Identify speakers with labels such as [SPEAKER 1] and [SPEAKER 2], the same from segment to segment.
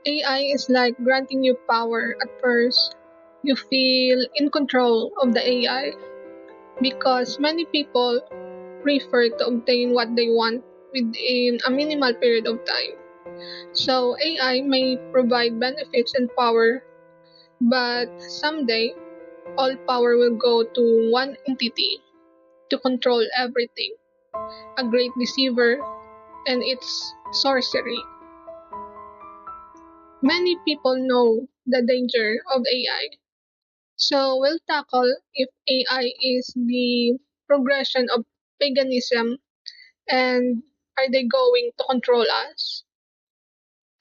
[SPEAKER 1] AI is like granting you power at first. You feel in control of the AI because many people prefer to obtain what they want within a minimal period of time. So AI may provide benefits and power, but someday all power will go to one entity to control everything, a great deceiver, and its sorcery. Many people know the danger of AI, so we'll tackle if AI is the progression of paganism and are they going to control us?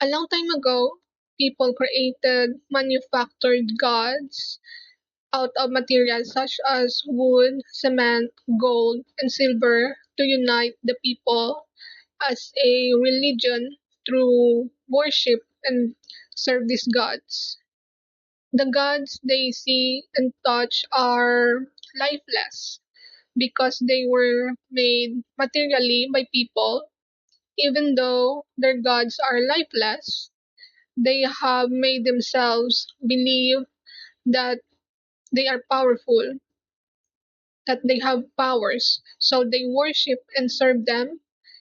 [SPEAKER 1] A long time ago, people created manufactured gods out of materials such as wood, cement, gold, and silver to unite the people as a religion through worship and serve these gods. The gods they see and touch are lifeless because they were made materially by people. Even though their gods are lifeless, they have made themselves believe that they are powerful, that they have powers. So they worship and serve them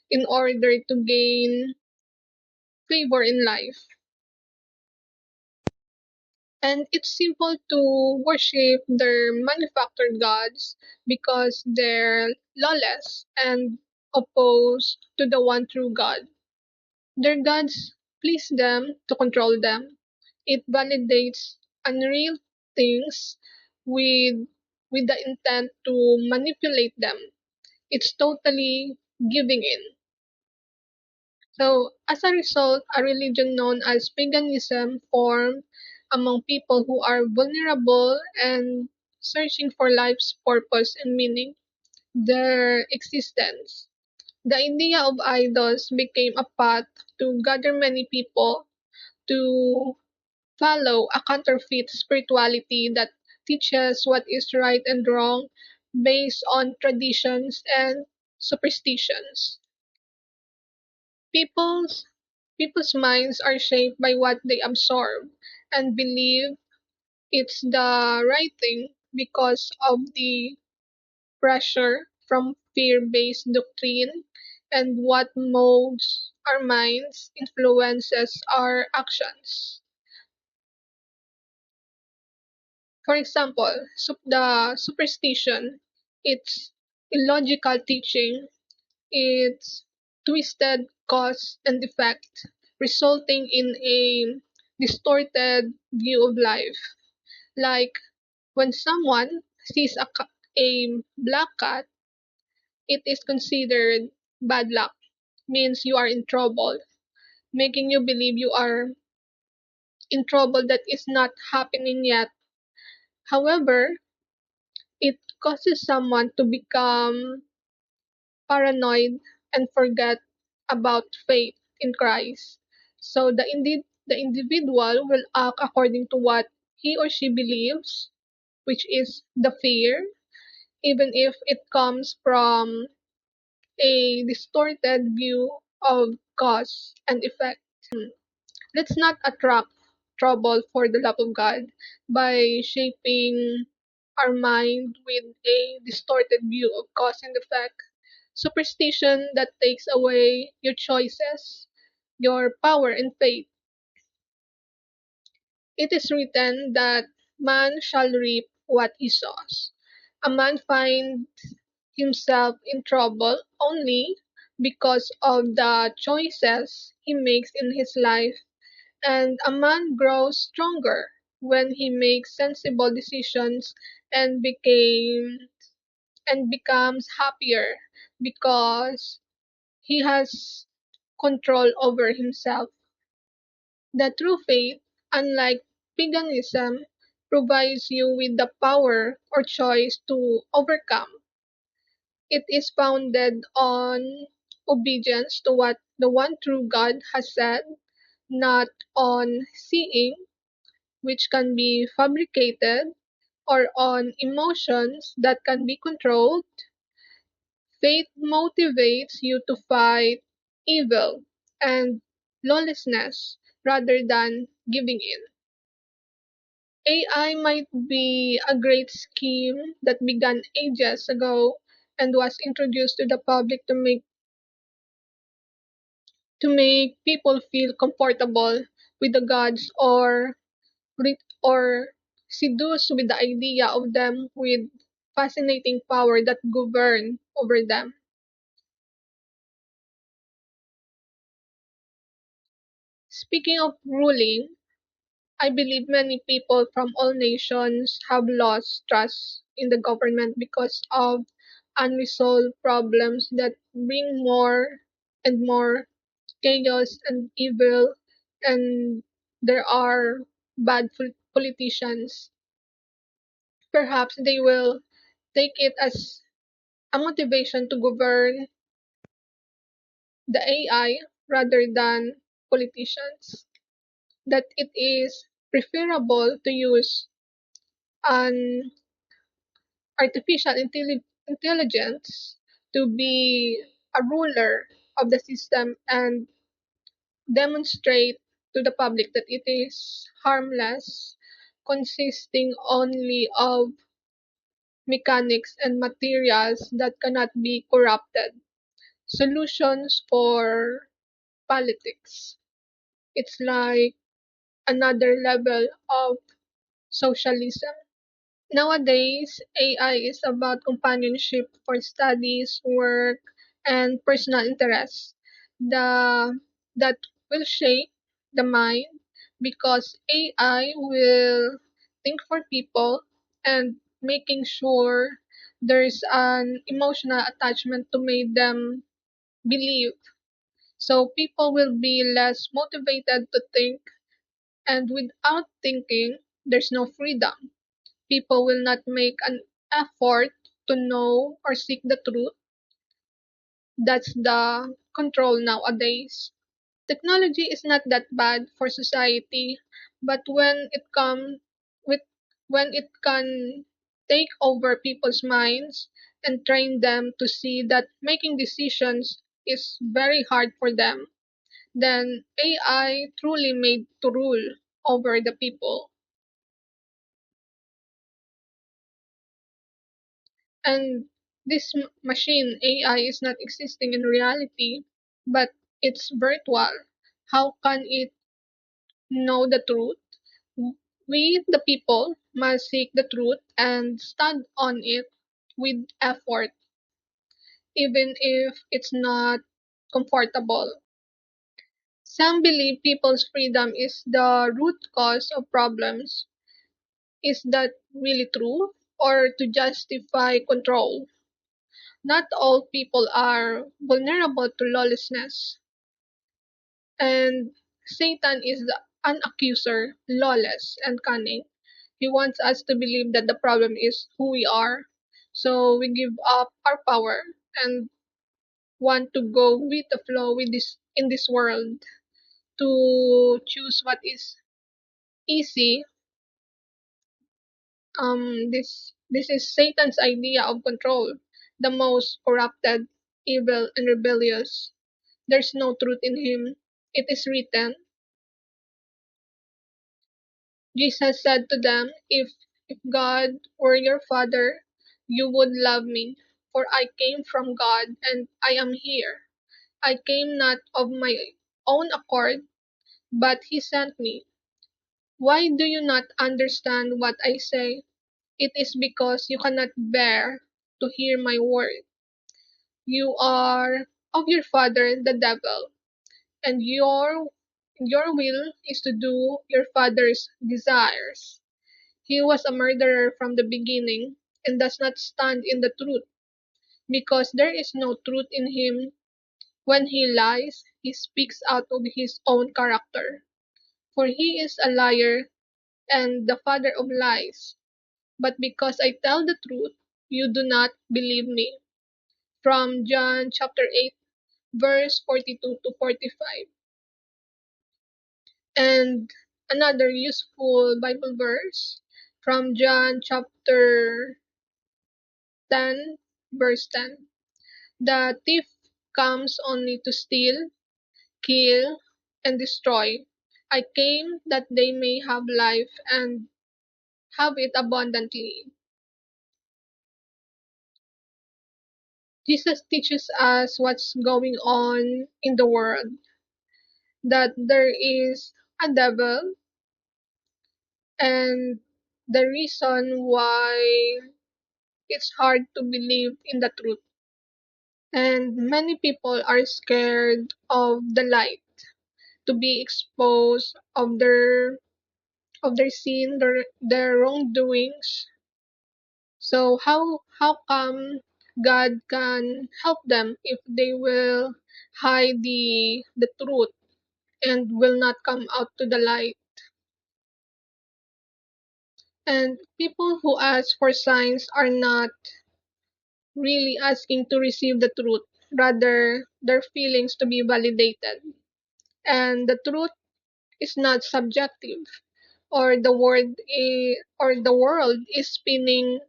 [SPEAKER 1] in order to gain favor in life. And it's simple to worship their manufactured gods because they're lawless and opposed to the one true God. Their gods please them to control them. It validates unreal things with with the intent to manipulate them. It's totally giving in. So, as a result, a religion known as paganism formed among people who are vulnerable and searching for life's purpose and meaning, their existence. The idea of idols became a path to gather many people to follow a counterfeit spirituality that teaches what is right and wrong based on traditions and superstitions. People's people's minds are shaped by what they absorb and believe it's the right thing because of the pressure from fear-based doctrine and what molds our minds influences our actions. For example, the superstition, it's illogical teaching, it's twisted cause and effect, resulting in a distorted view of life. Like when someone sees a black cat, it is considered bad luck, means you are in trouble, making you believe you are in trouble that is not happening yet. However, it causes someone to become paranoid and forget about faith in Christ. So the individual will act according to what he or she believes, which is the fear, even if it comes from a distorted view of cause and effect. Let's not attract trouble for the love of God by shaping our mind with a distorted view of cause and effect. Superstition that takes away your choices, your power and faith. It is written that man shall reap what he sows. A man finds himself in trouble only because of the choices he makes in his life, and a man grows stronger when he makes sensible decisions and became and becomes happier because he has control over himself. The true faith, unlike paganism, provides you with the power or choice to overcome. It is founded on obedience to what the one true God has said, not on seeing, which can be fabricated, or on emotions that can be controlled. Faith motivates you to fight evil and lawlessness rather than giving in. AI might be a great scheme that began ages ago and was introduced to the public to make people feel comfortable with the gods or seduced with the idea of them with fascinating power that govern over them. Speaking of ruling, I believe many people from all nations have lost trust in the government because of unresolved problems that bring more and more chaos and evil, and there are bad politicians. Perhaps they will take it as a motivation to govern the AI rather than politicians. That it is preferable to use an artificial intelligence to be a ruler of the system and demonstrate to the public that it is harmless, consisting only of mechanics and materials that cannot be corrupted. Solutions for politics. It's like another level of socialism. Nowadays, AI is about companionship for studies, work, and personal interests. The that will shape the mind because AI will think for people and making sure there's an emotional attachment to make them believe. So people will be less motivated to think, and without thinking, there's no freedom. People will not make an effort to know or seek the truth. That's the control nowadays. Technology is not that bad for society, but with when it can take over people's minds and train them to see that making decisions is very hard for them, then AI truly made to rule over the people. And this machine AI is not existing in reality, but it's virtual. How can it know the truth? We, the people, must seek the truth and stand on it with effort, even if it's not comfortable. Some believe people's freedom is the root cause of problems. Is that really true? Or to justify control? Not all people are vulnerable to lawlessness, and Satan is an accuser, lawless and cunning. He wants us to believe that the problem is who we are, so we give up our power and want to go with the flow with this in this world to choose what is easy. This is Satan's idea of control, the most corrupted, evil, and rebellious. There's no truth in him. It is written, Jesus said to them, if God were your father, you would love me, for I came from God and I am here. I came not of my own accord, but he sent me. Why do you not understand what I say? It is because you cannot bear to hear my word. You are of your father the devil, and your will is to do your father's desires. He was a murderer from the beginning and does not stand in the truth, because there is no truth in him. When he lies, he speaks out of his own character, for he is a liar and the father of lies. But because I tell the truth, you do not believe me. From John chapter 8, verse 42 to 45. And another useful Bible verse from John chapter 10, verse 10. The thief comes only to steal, kill, and destroy. I came that they may have life and have it abundantly. Jesus teaches us what's going on in the world, that there is a devil, and the reason why it's hard to believe in the truth. And many people are scared of the light to be exposed of their sin, their wrongdoings. So how come God can help them if they will hide the truth and will not come out to the light? And people who ask for signs are not really asking to receive the truth, rather their feelings to be validated. And the truth is not subjective, or the world is spinning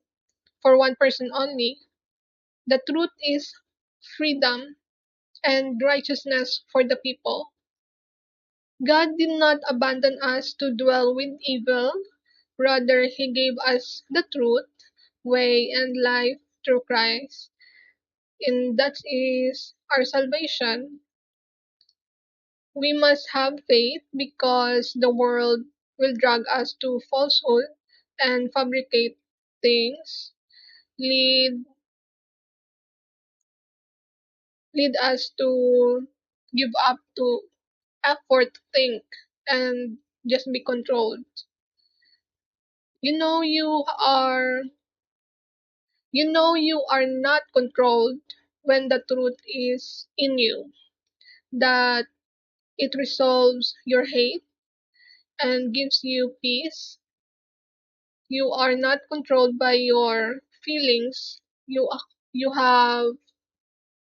[SPEAKER 1] for one person only. The truth is freedom and righteousness for the people. God did not abandon us to dwell with evil, rather, He gave us the truth, way, and life through Christ. And that is our salvation. We must have faith because the world will drag us to falsehood and fabricate things, lead lead us to give up to effort to think and just be controlled. You know you are not controlled when the truth is in you, that it resolves your hate and gives you peace. You are not controlled by your feelings. You have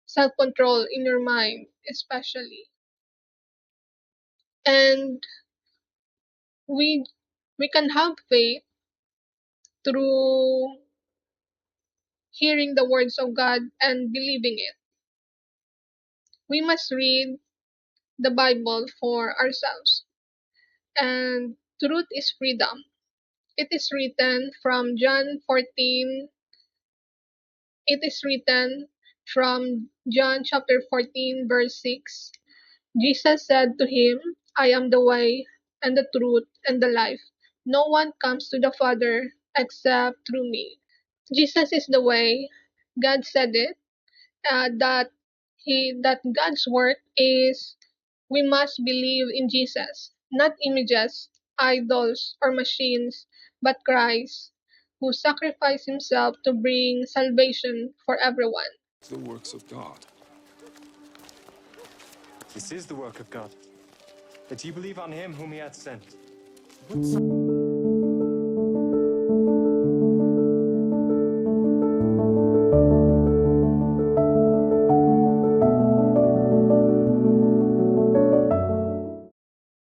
[SPEAKER 1] self-control in your mind, especially. And we we can have faith through hearing the words of God and believing it. We must read the Bible for ourselves. And truth is freedom. It is written from John 14. It is written from John chapter 14 verse 6. Jesus said to him, I am the way and the truth and the life. No one comes to the Father except through me. Jesus is the way. God said it. That God's work is we must believe in Jesus, not images, idols, or machines, but Christ, who sacrificed himself to bring salvation for everyone.
[SPEAKER 2] The works of God.
[SPEAKER 3] This is the work of God, that ye believe on him whom he hath sent.